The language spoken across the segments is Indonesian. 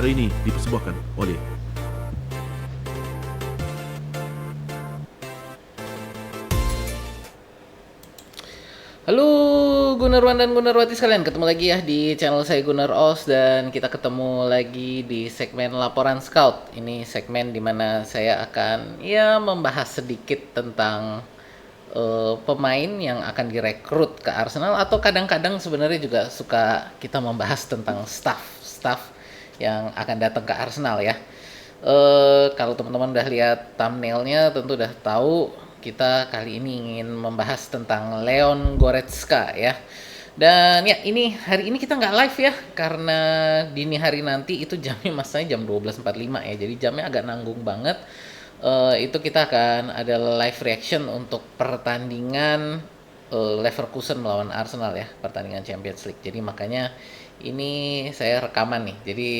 Acara ini dipersembahkan oleh Halo Gunarwan dan Gunarwati sekalian, ketemu lagi ya di channel saya Gunar Os dan kita ketemu lagi di segmen Laporan Scout. Ini segmen dimana saya akan membahas sedikit tentang pemain yang akan direkrut ke Arsenal atau kadang-kadang sebenarnya juga suka kita membahas tentang staff yang akan datang ke Arsenal ya. Kalau teman-teman udah lihat thumbnailnya tentu udah tahu kita kali ini ingin membahas tentang Leon Goretzka ya. Dan ya ini hari ini kita nggak live ya karena dini hari nanti itu jamnya masanya jam 12.45 ya. Jadi jamnya agak nanggung banget. Itu kita akan ada live reaction untuk pertandingan Leverkusen melawan Arsenal ya, pertandingan Champions League. Jadi makanya ini saya rekaman nih. Jadi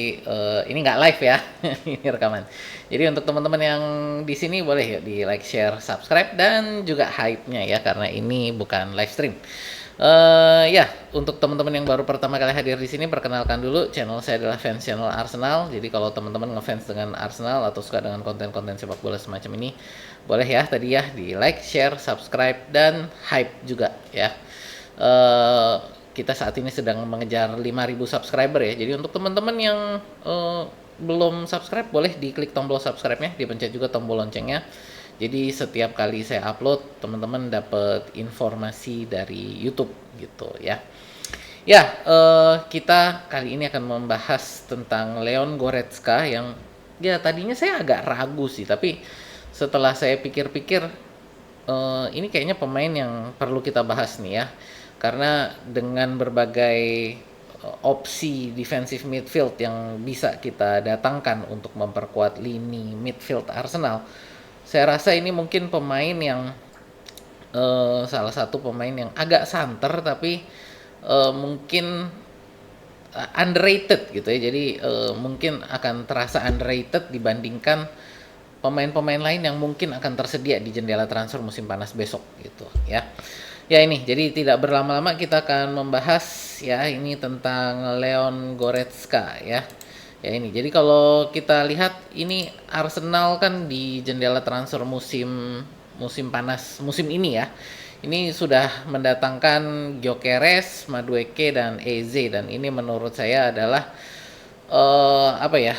ini nggak live ya, ini rekaman. Jadi untuk teman-teman yang di sini boleh yuk di like, share, subscribe dan juga hype-nya ya karena ini bukan live stream. Ya, untuk teman-teman yang baru pertama kali hadir di sini, perkenalkan dulu channel saya adalah fans channel Arsenal. Jadi kalau teman-teman ngefans dengan Arsenal atau suka dengan konten-konten sepak bola semacam ini, boleh ya tadi ya di like, share, subscribe dan hype juga ya. Eh, kita saat ini sedang mengejar 5.000 subscriber ya. Jadi untuk teman-teman yang belum subscribe, boleh diklik tombol subscribe-nya, dipencet juga tombol loncengnya. Jadi setiap kali saya upload, teman-teman dapat informasi dari YouTube gitu ya. Ya, kita kali ini akan membahas tentang Leon Goretzka yang ya tadinya saya agak ragu sih, tapi setelah saya pikir-pikir ini kayaknya pemain yang perlu kita bahas nih ya. Karena dengan berbagai opsi defensive midfield yang bisa kita datangkan untuk memperkuat lini midfield Arsenal, saya rasa ini mungkin pemain yang salah satu pemain yang agak santer tapi mungkin underrated gitu ya. Jadi mungkin akan terasa underrated dibandingkan pemain-pemain lain yang mungkin akan tersedia di jendela transfer musim panas besok gitu ya. Ya ini, jadi tidak berlama-lama kita akan membahas ya ini tentang Leon Goretzka ya. Ya ini, jadi kalau kita lihat ini Arsenal kan di jendela transfer musim musim panas musim ini ya. Ini sudah mendatangkan Gyökeres, Madueke dan Eze dan ini menurut saya adalah apa ya?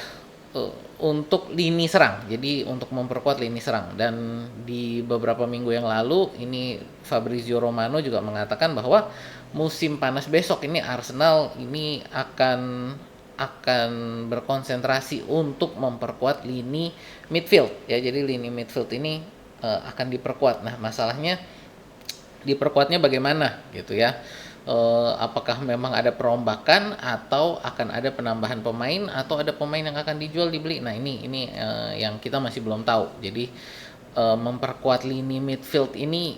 Untuk lini serang. Jadi untuk memperkuat lini serang dan di beberapa minggu yang lalu ini Fabrizio Romano juga mengatakan bahwa musim panas besok ini Arsenal ini akan berkonsentrasi untuk memperkuat lini midfield ya. Jadi lini midfield ini akan diperkuat. Nah, masalahnya diperkuatnya bagaimana gitu ya. Apakah memang ada perombakan atau akan ada penambahan pemain atau ada pemain yang akan dijual dibeli. Nah, ini yang kita masih belum tahu. Jadi memperkuat lini midfield ini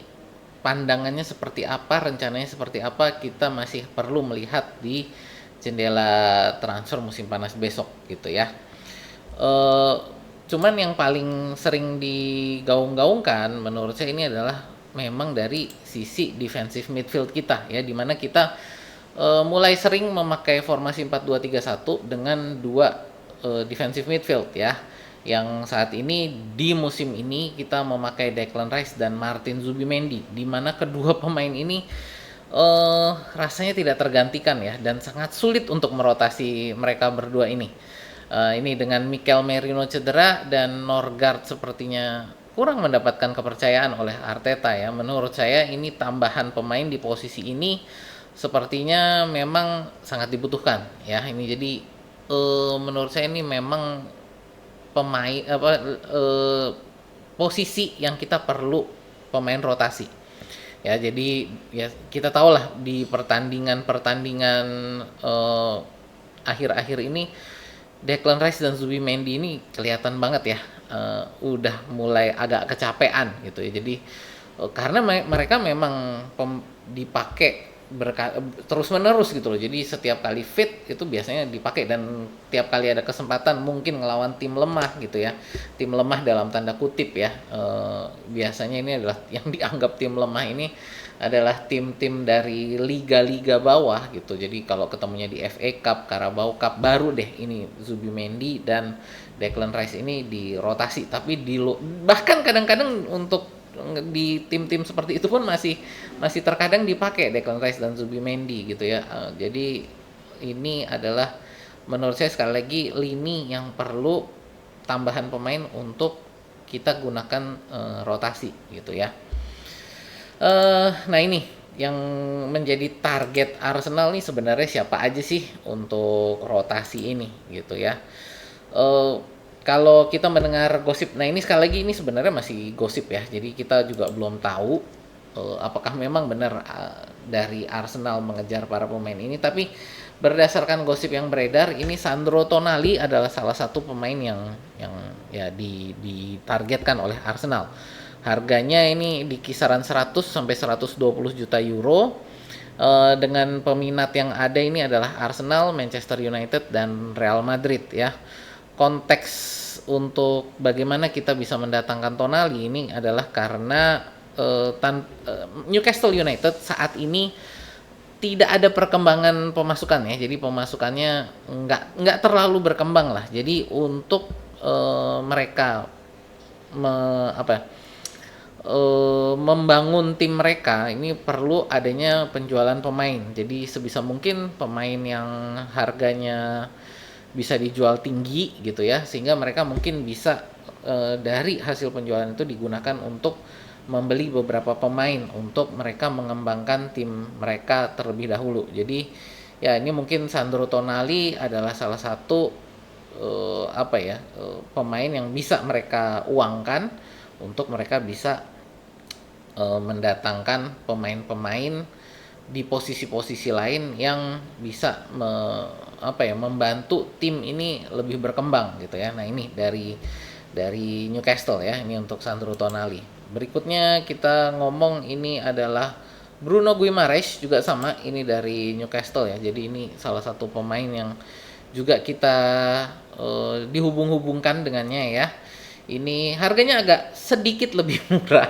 pandangannya seperti apa, rencananya seperti apa, kita masih perlu melihat di jendela transfer musim panas besok gitu ya. Eh, Cuman yang paling sering digaung-gaungkan menurut saya ini adalah memang dari sisi defensive midfield kita ya, dimana kita mulai sering memakai formasi 4-2-3-1 dengan dua defensive midfield ya, yang saat ini di musim ini kita memakai Declan Rice dan Martin Zubimendi, di mana kedua pemain ini rasanya tidak tergantikan ya dan sangat sulit untuk merotasi mereka berdua ini. Ini dengan Mikel Merino cedera dan Norgard sepertinya kurang mendapatkan kepercayaan oleh Arteta ya. Menurut saya ini tambahan pemain di posisi ini sepertinya memang sangat dibutuhkan ya. Ini jadi menurut saya ini memang pemain apa posisi yang kita perlu pemain rotasi. Ya, jadi ya kita tahulah di pertandingan-pertandingan akhir-akhir ini Declan Rice dan Zubimendi ini kelihatan banget ya, udah mulai agak kecapean gitu ya. Jadi karena mereka memang dipakai terus menerus gitu loh. Jadi setiap kali fit itu biasanya dipakai, dan tiap kali ada kesempatan mungkin ngelawan tim lemah gitu ya. Tim lemah dalam tanda kutip ya. Biasanya ini adalah yang dianggap tim lemah ini adalah tim-tim dari liga-liga bawah gitu. Jadi kalau ketemunya di FA Cup, Carabao Cup, baru deh ini Zubimendi dan Declan Rice ini dirotasi. Tapi bahkan kadang-kadang untuk di tim-tim seperti itu pun masih masih terkadang dipakai Declan Rice dan Zubimendi gitu ya. Jadi ini adalah menurut saya sekali lagi lini yang perlu tambahan pemain untuk kita gunakan rotasi gitu ya. Nah ini yang menjadi target Arsenal nih sebenarnya siapa aja sih untuk rotasi ini gitu ya. Eh, Kalau kita mendengar gosip, nah ini sekali lagi ini sebenarnya masih gosip ya, jadi kita juga belum tahu apakah memang benar dari Arsenal mengejar para pemain ini. Tapi berdasarkan gosip yang beredar, ini Sandro Tonali adalah salah satu pemain yang ya ditargetkan oleh Arsenal. Harganya ini di kisaran 100 sampai 120 juta euro. Dengan peminat yang ada ini adalah Arsenal, Manchester United, dan Real Madrid ya. Konteks untuk bagaimana kita bisa mendatangkan Tonali ini adalah karena Newcastle United saat ini tidak ada perkembangan pemasukan ya. Jadi pemasukannya nggak terlalu berkembang lah. Jadi untuk mereka membangun tim mereka ini perlu adanya penjualan pemain. Jadi sebisa mungkin pemain yang harganya bisa dijual tinggi gitu ya, sehingga mereka mungkin bisa dari hasil penjualan itu digunakan untuk membeli beberapa pemain untuk mereka mengembangkan tim mereka terlebih dahulu. Jadi ya ini mungkin Sandro Tonali adalah salah satu pemain yang bisa mereka uangkan untuk mereka bisa mendatangkan pemain-pemain di posisi-posisi lain yang bisa membantu tim ini lebih berkembang gitu ya. Nah ini dari Newcastle ya, ini untuk Sandro Tonali. Berikutnya kita ngomong ini adalah Bruno Guimaraes, juga sama, ini dari Newcastle ya. Jadi ini salah satu pemain yang juga kita dihubung-hubungkan dengannya ya. Ini harganya agak sedikit lebih murah,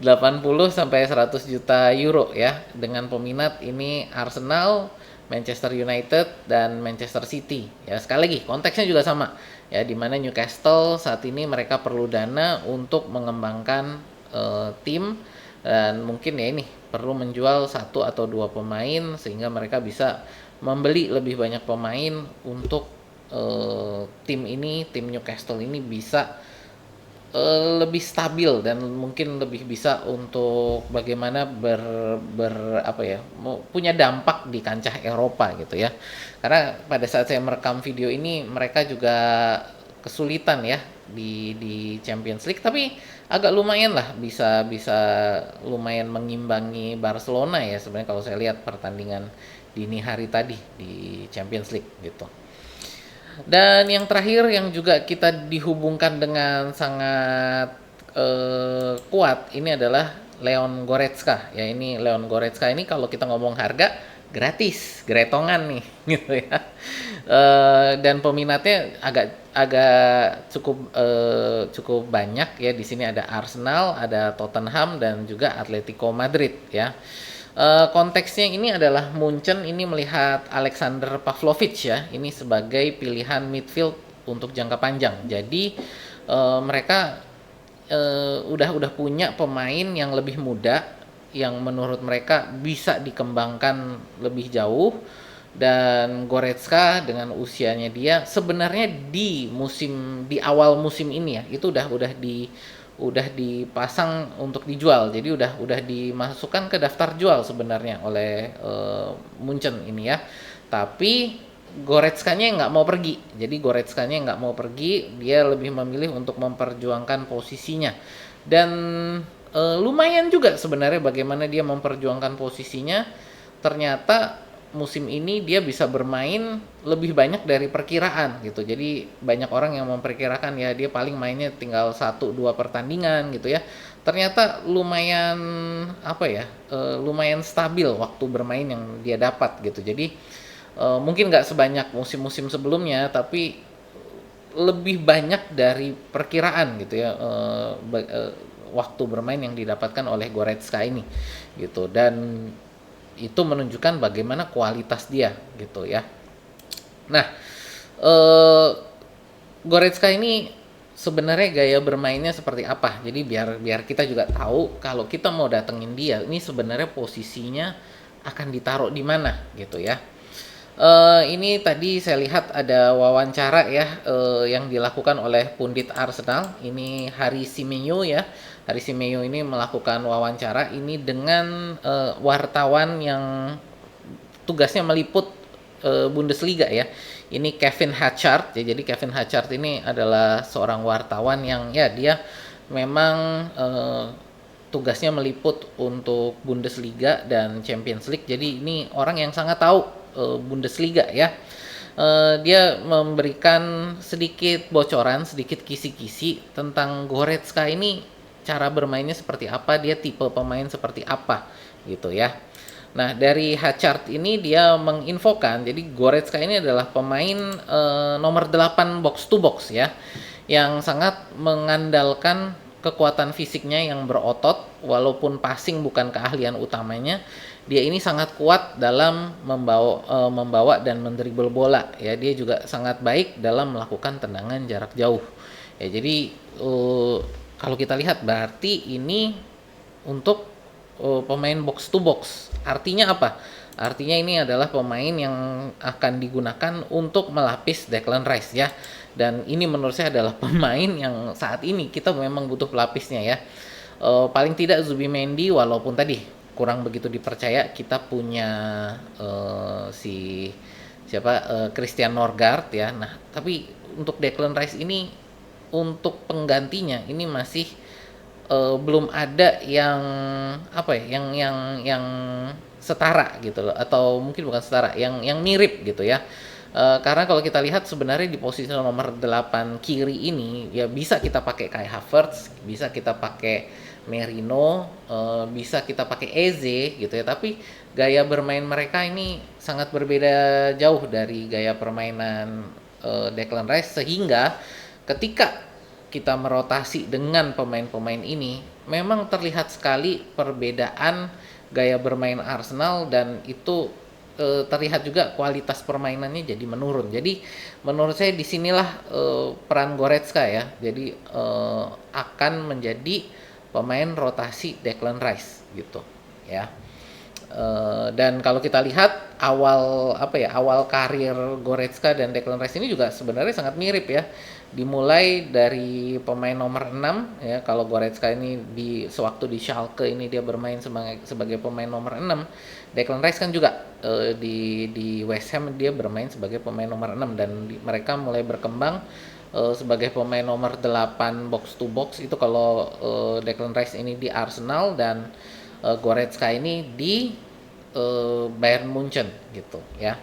80 sampai 100 juta euro ya. Dengan peminat ini Arsenal, Manchester United, dan Manchester City. Ya sekali lagi konteksnya juga sama ya, di mana Newcastle saat ini mereka perlu dana untuk mengembangkan tim, dan mungkin ya ini perlu menjual satu atau dua pemain sehingga mereka bisa membeli lebih banyak pemain untuk tim Newcastle ini bisa lebih stabil dan mungkin lebih bisa untuk bagaimana punya dampak di kancah Eropa gitu ya. Karena pada saat saya merekam video ini mereka juga kesulitan ya di Champions League, tapi agak lumayan lah bisa lumayan mengimbangi Barcelona ya sebenarnya kalau saya lihat pertandingan dini hari tadi di Champions League gitu. Dan yang terakhir yang juga kita dihubungkan dengan sangat kuat ini adalah Leon Goretzka. Ya ini Leon Goretzka ini kalau kita ngomong harga gratis, gretongan nih gitu ya. Dan peminatnya agak cukup banyak ya. Di sini ada Arsenal, ada Tottenham, dan juga Atletico Madrid ya. Konteksnya ini adalah Munchen ini melihat Alexander Pavlovic ya, ini sebagai pilihan midfield untuk jangka panjang. Jadi mereka udah punya pemain yang lebih muda yang menurut mereka bisa dikembangkan lebih jauh, dan Goretzka dengan usianya dia sebenarnya di awal musim ini ya itu udah dipasang untuk dijual. Jadi udah dimasukkan ke daftar jual sebenarnya oleh Munchen ini ya. Tapi Goretzkanya nggak mau pergi. Jadi Goretzkanya nggak mau pergi, dia lebih memilih untuk memperjuangkan posisinya. Dan lumayan juga sebenarnya bagaimana dia memperjuangkan posisinya. Ternyata musim ini dia bisa bermain lebih banyak dari perkiraan gitu. Jadi banyak orang yang memperkirakan ya dia paling mainnya tinggal 1-2 pertandingan gitu ya. Ternyata lumayan apa ya, lumayan stabil waktu bermain yang dia dapat gitu. Jadi mungkin nggak sebanyak musim-musim sebelumnya, tapi lebih banyak dari perkiraan gitu ya, waktu bermain yang didapatkan oleh Goretzka ini gitu. Dan itu menunjukkan bagaimana kualitas dia gitu ya. Nah, eh, Goretzka ini sebenarnya gaya bermainnya seperti apa? Jadi biar biar kita juga tahu kalau kita mau datengin dia, ini sebenarnya posisinya akan ditaruh di mana gitu ya. Ini tadi saya lihat ada wawancara ya, yang dilakukan oleh pundit Arsenal. Ini Harry Semenyo ya. Harry Semenyo ini melakukan wawancara ini dengan wartawan yang tugasnya meliput Bundesliga ya. Ini Kevin Hatchard ya. Jadi Kevin Hatchard ini adalah seorang wartawan yang ya dia memang tugasnya meliput untuk Bundesliga dan Champions League. Jadi ini orang yang sangat tahu Bundesliga ya. Dia memberikan sedikit bocoran, sedikit kisi-kisi tentang Goretzka ini, cara bermainnya seperti apa, dia tipe pemain seperti apa gitu ya. Nah, dari Hatchard ini dia menginfokan, jadi Goretzka ini adalah pemain nomor 8 box to box ya, yang sangat mengandalkan kekuatan fisiknya yang berotot, walaupun passing bukan keahlian utamanya, dia ini sangat kuat dalam membawa dan mendribble bola ya. Dia juga sangat baik dalam melakukan tendangan jarak jauh. Ya, jadi kalau kita lihat berarti ini untuk pemain box to box. Artinya apa? Artinya ini adalah pemain yang akan digunakan untuk melapis Declan Rice ya. Dan ini menurut saya adalah pemain yang saat ini kita memang butuh pelapisnya ya. Paling tidak Zubimendi, walaupun tadi kurang begitu dipercaya, kita punya si siapa, Christian Norgard ya. Nah, tapi untuk Declan Rice ini, untuk penggantinya ini masih belum ada yang apa ya, yang setara gitu loh, atau mungkin bukan setara, yang mirip gitu ya. Karena kalau kita lihat sebenarnya di posisi nomor 8 kiri ini ya bisa kita pakai Kai Havertz, bisa kita pakai Merino, bisa kita pakai Eze gitu ya, tapi gaya bermain mereka ini sangat berbeda jauh dari gaya permainan Declan Rice, sehingga ketika kita merotasi dengan pemain-pemain ini memang terlihat sekali perbedaan gaya bermain Arsenal, dan itu terlihat juga kualitas permainannya jadi menurun. Jadi menurut saya disinilah peran Goretzka ya, jadi akan menjadi pemain rotasi Declan Rice gitu ya. Dan kalau kita lihat awal karir Goretzka dan Declan Rice ini juga sebenarnya sangat mirip ya. Dimulai dari pemain nomor 6 ya. Kalau Goretzka ini sewaktu di Schalke ini dia bermain sebagai pemain nomor 6. Declan Rice kan juga di West Ham dia bermain sebagai pemain nomor 6, dan mereka mulai berkembang sebagai pemain nomor 8 box to box itu kalau Declan Rice ini di Arsenal, dan Goretzka ini di Bayern Munchen gitu ya.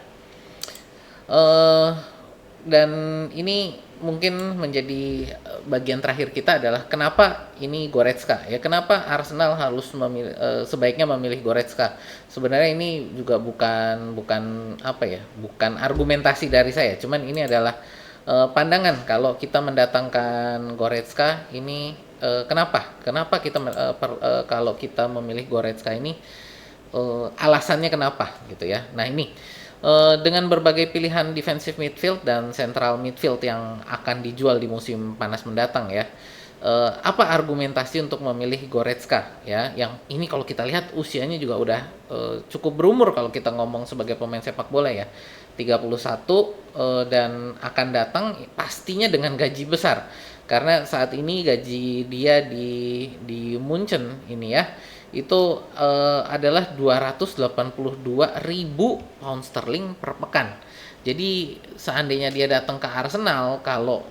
Dan ini mungkin menjadi bagian terakhir kita adalah kenapa ini Goretzka ya, kenapa Arsenal harus sebaiknya memilih Goretzka. Sebenarnya ini juga bukan apa ya, bukan argumentasi dari saya, cuman ini adalah pandangan kalau kita mendatangkan Goretzka ini. Kenapa kita kalau kita memilih Goretzka ini, alasannya kenapa gitu ya. Nah ini dengan berbagai pilihan defensive midfield dan central midfield yang akan dijual di musim panas mendatang ya, apa argumentasi untuk memilih Goretzka ya, yang ini kalau kita lihat usianya juga udah cukup berumur kalau kita ngomong sebagai pemain sepak bola ya, 31, dan akan datang pastinya dengan gaji besar, karena saat ini gaji dia di Munchen ini ya itu adalah 282.000 pound sterling per pekan. Jadi seandainya dia datang ke Arsenal, kalau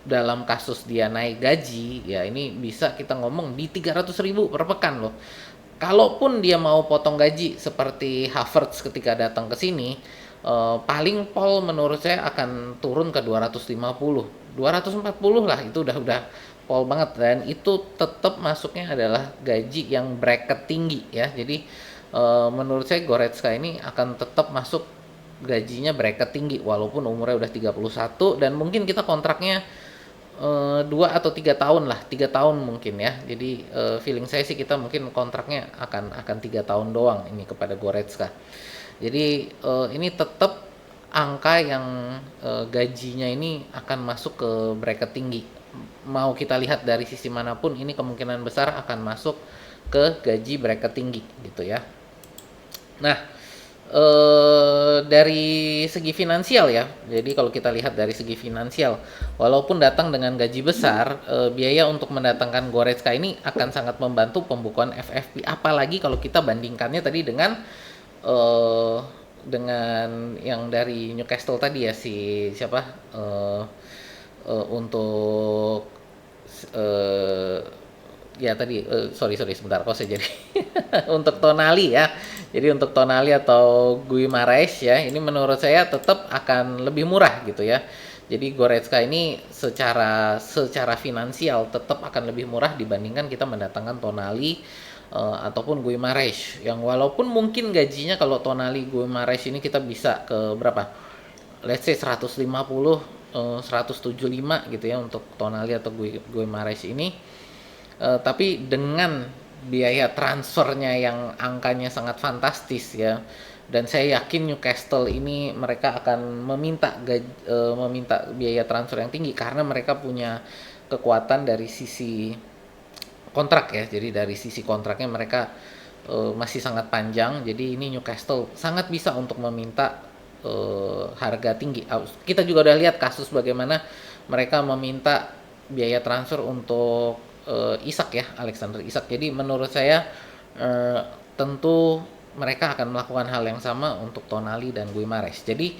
dalam kasus dia naik gaji ya, ini bisa kita ngomong di 300.000 per pekan loh. kalaupun dia mau potong gaji seperti Havertz ketika datang ke sini, paling Paul menurut saya akan turun ke 250, 240 lah, itu udah Paul banget, dan itu tetap masuknya adalah gaji yang bracket tinggi ya. Jadi menurut saya Goretzka ini akan tetap masuk gajinya bracket tinggi walaupun umurnya udah 31, dan mungkin kita kontraknya 2 atau 3 tahun lah, 3 tahun mungkin ya. Jadi feeling saya sih kita mungkin kontraknya akan 3 tahun doang ini kepada Goretzka. Jadi ini tetap angka yang gajinya ini akan masuk ke bracket tinggi. Mau kita lihat dari sisi manapun, ini kemungkinan besar akan masuk ke gaji bracket tinggi gitu ya. Nah, dari segi finansial ya, jadi kalau kita lihat dari segi finansial, walaupun datang dengan gaji besar, biaya untuk mendatangkan Goretzka ini akan sangat membantu pembukuan FFP. Apalagi kalau kita bandingkannya tadi dengan yang dari Newcastle tadi ya, si siapa, untuk ya tadi, sorry sebentar kok saya jadi untuk Tonali ya. Jadi untuk Tonali atau Guimaraes ya, ini menurut saya tetap akan lebih murah gitu ya. Jadi Goretzka ini secara finansial tetap akan lebih murah dibandingkan kita mendatangkan Tonali ataupun Guimaraes, yang walaupun mungkin gajinya kalau Tonali Guimaraes ini kita bisa ke berapa? Let's say 150, 175 gitu ya untuk Tonali atau Guimaraes ini. Tapi dengan biaya transfernya yang angkanya sangat fantastis ya, dan saya yakin Newcastle ini mereka akan meminta biaya transfer yang tinggi karena mereka punya kekuatan dari sisi kontrak ya. Jadi dari sisi kontraknya mereka masih sangat panjang, jadi ini Newcastle sangat bisa untuk meminta harga tinggi. Kita juga udah lihat kasus bagaimana mereka meminta biaya transfer untuk Isak ya, Alexander Isak. Jadi menurut saya tentu mereka akan melakukan hal yang sama untuk Tonali dan Guimaraes. Jadi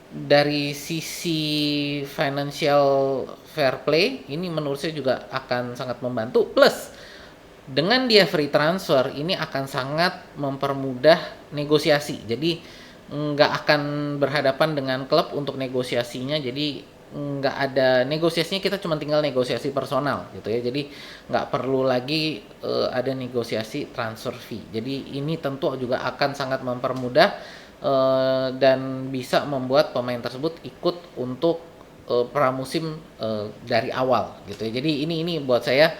dari sisi financial fair play ini menurut saya juga akan sangat membantu, plus dengan dia free transfer ini akan sangat mempermudah negosiasi. Jadi nggak akan berhadapan dengan klub untuk negosiasinya, jadi nggak ada negosiasinya, kita cuma tinggal negosiasi personal gitu ya. Jadi nggak perlu lagi ada negosiasi transfer fee. Jadi ini tentu juga akan sangat mempermudah dan bisa membuat pemain tersebut ikut untuk pramusim dari awal gitu ya. Jadi ini buat saya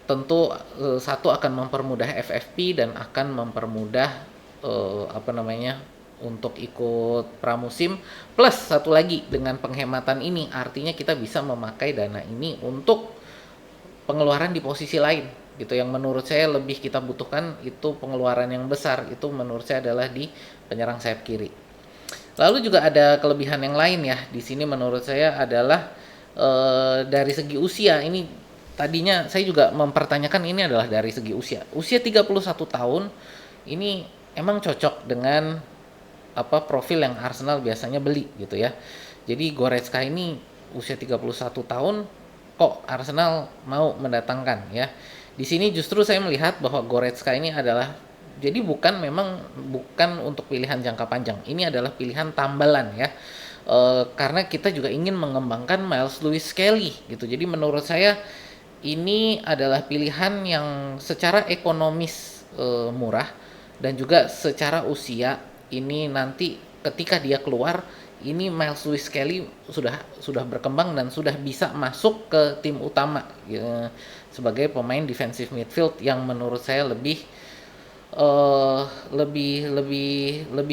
tentu satu akan mempermudah FFP dan akan mempermudah untuk ikut pramusim, plus satu lagi dengan penghematan ini artinya kita bisa memakai dana ini untuk pengeluaran di posisi lain gitu, yang menurut saya lebih kita butuhkan itu pengeluaran yang besar, itu menurut saya adalah di penyerang sayap kiri. Lalu juga ada kelebihan yang lain ya di sini menurut saya adalah dari segi usia. Ini tadinya saya juga mempertanyakan, ini adalah dari segi usia 31 tahun ini emang cocok dengan profil yang Arsenal biasanya beli gitu ya. Jadi Goretzka ini usia 31 tahun kok Arsenal mau mendatangkan ya. Di sini justru saya melihat bahwa Goretzka ini adalah jadi bukan untuk pilihan jangka panjang. Ini adalah pilihan tambalan ya. Karena kita juga ingin mengembangkan Miles Lewis Skelly gitu. Jadi menurut saya ini adalah pilihan yang secara ekonomis murah, dan juga secara usia ini nanti ketika dia keluar ini Miles Lewis Skelly sudah berkembang dan sudah bisa masuk ke tim utama ya, sebagai pemain defensive midfield yang menurut saya lebih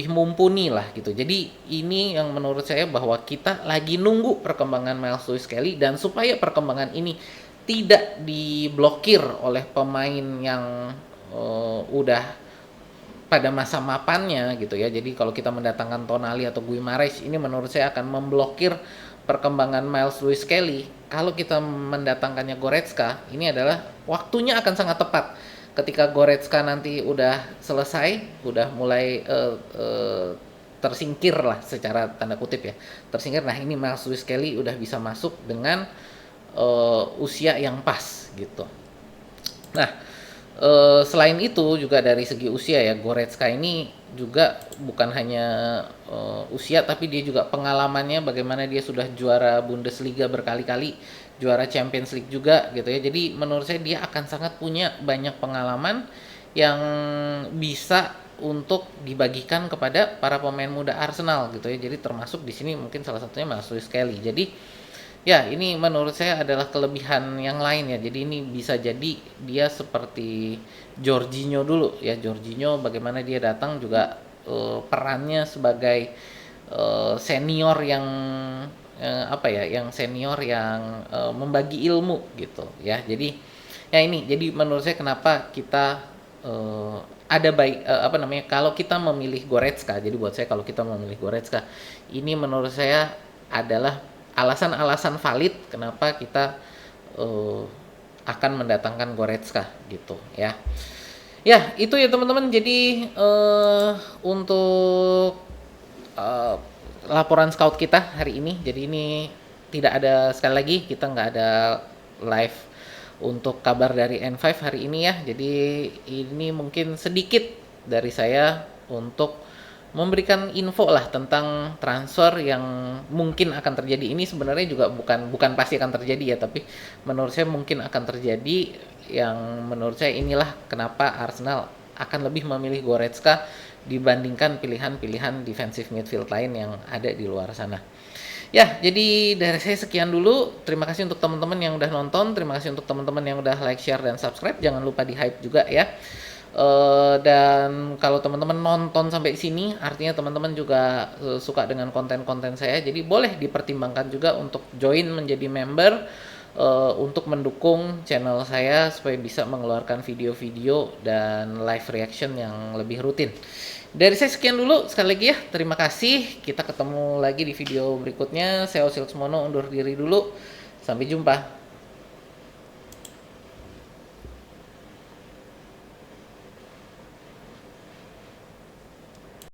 mumpuni lah gitu. Jadi ini yang menurut saya bahwa kita lagi nunggu perkembangan Miles Lewis Skelly, dan supaya perkembangan ini tidak diblokir oleh pemain yang udah pada masa mapannya gitu ya. Jadi kalau kita mendatangkan Tonali atau Guimaraes ini menurut saya akan memblokir perkembangan Miles Lewis Skelly. Kalau kita mendatangkannya Goretzka, ini adalah waktunya akan sangat tepat. Ketika Goretzka nanti udah selesai, udah mulai tersingkir lah secara tanda kutip ya, tersingkir. Nah ini Miles Lewis Skelly udah bisa masuk dengan usia yang pas gitu. Nah Selain itu juga dari segi usia ya, Goretzka ini juga bukan hanya usia, tapi dia juga pengalamannya, bagaimana dia sudah juara Bundesliga berkali-kali, juara Champions League juga gitu ya. Jadi menurut saya dia akan sangat punya banyak pengalaman yang bisa untuk dibagikan kepada para pemain muda Arsenal gitu ya. Jadi termasuk di sini mungkin salah satunya Mas Lewis Kelly. Jadi ya, ini menurut saya adalah kelebihan yang lain ya. Jadi ini bisa jadi dia seperti Jorginho dulu ya. Jorginho bagaimana dia datang juga perannya sebagai senior yang apa ya, yang senior yang membagi ilmu gitu ya. Jadi ya ini, jadi menurut saya kenapa kita ada baik apa namanya, kalau kita memilih Goretzka. Jadi buat saya kalau kita memilih Goretzka, ini menurut saya adalah alasan-alasan valid kenapa kita eh, akan mendatangkan Goretzka gitu ya. Ya, itu ya teman-teman. Jadi untuk eh, laporan scout kita hari ini. Jadi ini tidak ada, sekali lagi kita nggak ada live untuk kabar dari N5 hari ini ya. Jadi ini mungkin sedikit dari saya untuk memberikan info lah tentang transfer yang mungkin akan terjadi. Ini sebenarnya juga bukan pasti akan terjadi ya, tapi menurut saya mungkin akan terjadi. Yang menurut saya inilah kenapa Arsenal akan lebih memilih Goretzka dibandingkan pilihan-pilihan defensive midfield lain yang ada di luar sana. Ya, jadi dari saya sekian dulu. Terima kasih untuk teman-teman yang udah nonton, terima kasih untuk teman-teman yang udah like, share, dan subscribe. Jangan lupa di hype juga ya. Dan kalau teman-teman nonton sampai sini, artinya teman-teman juga suka dengan konten-konten saya. Jadi boleh dipertimbangkan juga untuk join menjadi member, untuk mendukung channel saya supaya bisa mengeluarkan video-video dan live reaction yang lebih rutin. Dari saya sekian dulu, sekali lagi ya, terima kasih. Kita ketemu lagi di video berikutnya. Saya Osil Semono undur diri dulu. Sampai jumpa.